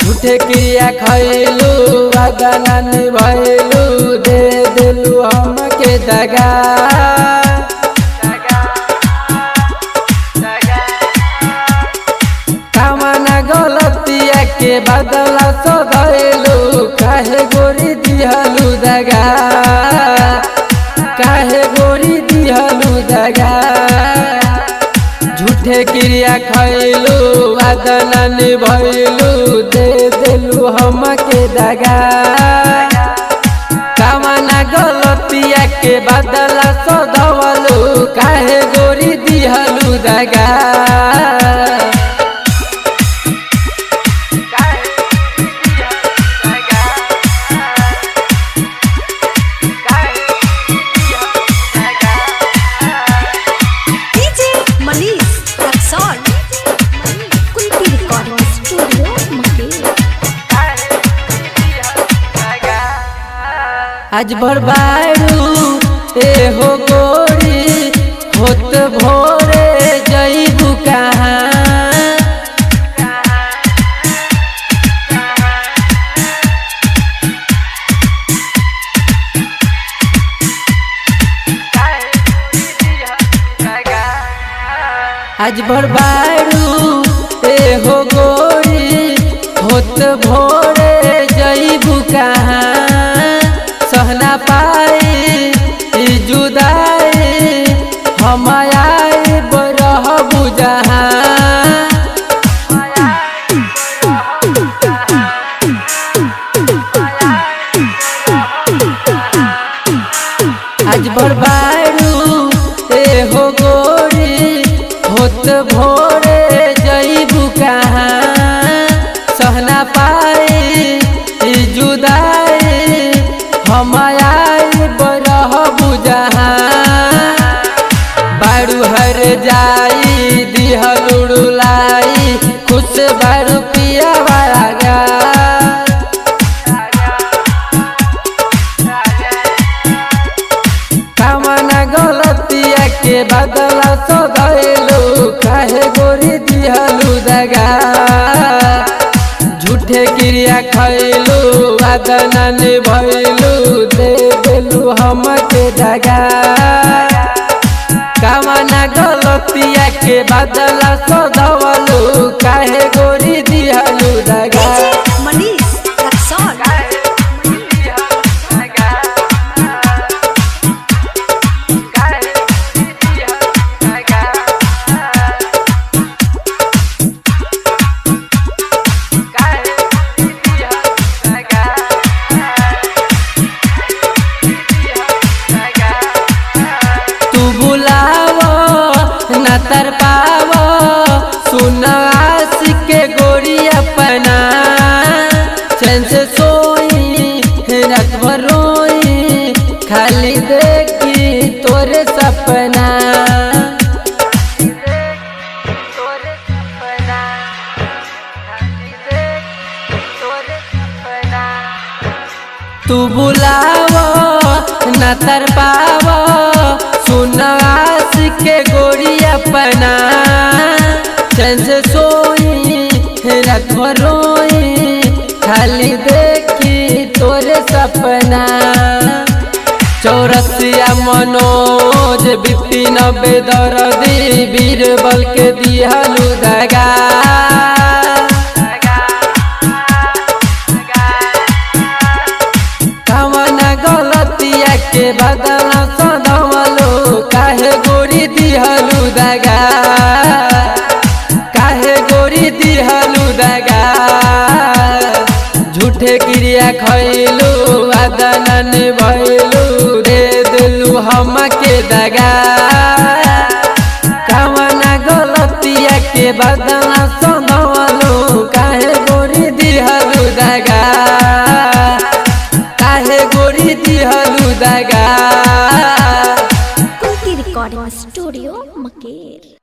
झूठे क्रिया खैलू वादा निभैलू दे दिलू हमके दगा। कामना गलतिया के बदला सधैलू काहे गोरी दिहलू दगा, काहे गोरी दिहलू दगा। झूठे क्रिया खैलू वादा निभैलू दे दिलू हमके दगा। कामना गलतिया के बदला सधवलू काहे गोरी दिहलू दगा। आज बरबारू ए हो गोरी होत भोरे जईबू कहाँ। आज बरबारू ए हो गोरी होत भोरे जईबू कहाँ। सहना पाई जुदाई हम आई बरहबू जहाँ। आज बरबारू ए हो गोरी होत भोरे जईबू कहाँ। सहना पाई जुदाई हम आई बरहबू जहाँ। बारू हर जाई दिहलू रुलाई खुश बारू पिया वाला। कामना गलतिया के बदला सधैलू काहे गोरी दिहलू दगा। झूठे क्रिया खैलू वादा निभैलू दे दिलू हमके दगा। कामना गलतिया के बदला सधवलू काहे गोरी दिहलू दगा। तर पाव सुन आशिक के गोरी अपना चैन से सोई रात भर रोई खाली देखी तोरे सपना। तू बुलावो न तर पावो सुन आशिक के गोरी अपना चैन से सोई रात भर रोई खाली देखी तोरे सपना। चौरसिया मनोज विपिन बेदर्दी बीरबल के दिहलू दगा। कामना गलतिया के बदला सधवलू काहे गोरी दिहलू दगा, काहे गोरी दिहलू दगा। झूठे क्रिया खैलू जान भइलू दे दिलू हमके दगा कवना गलतिया के बदला सनवलू काहे गोरी दिहलू दगा काहे गोरी दिहलू दगा कुंती रिकॉर्डिंग स्टूडियो मकेर।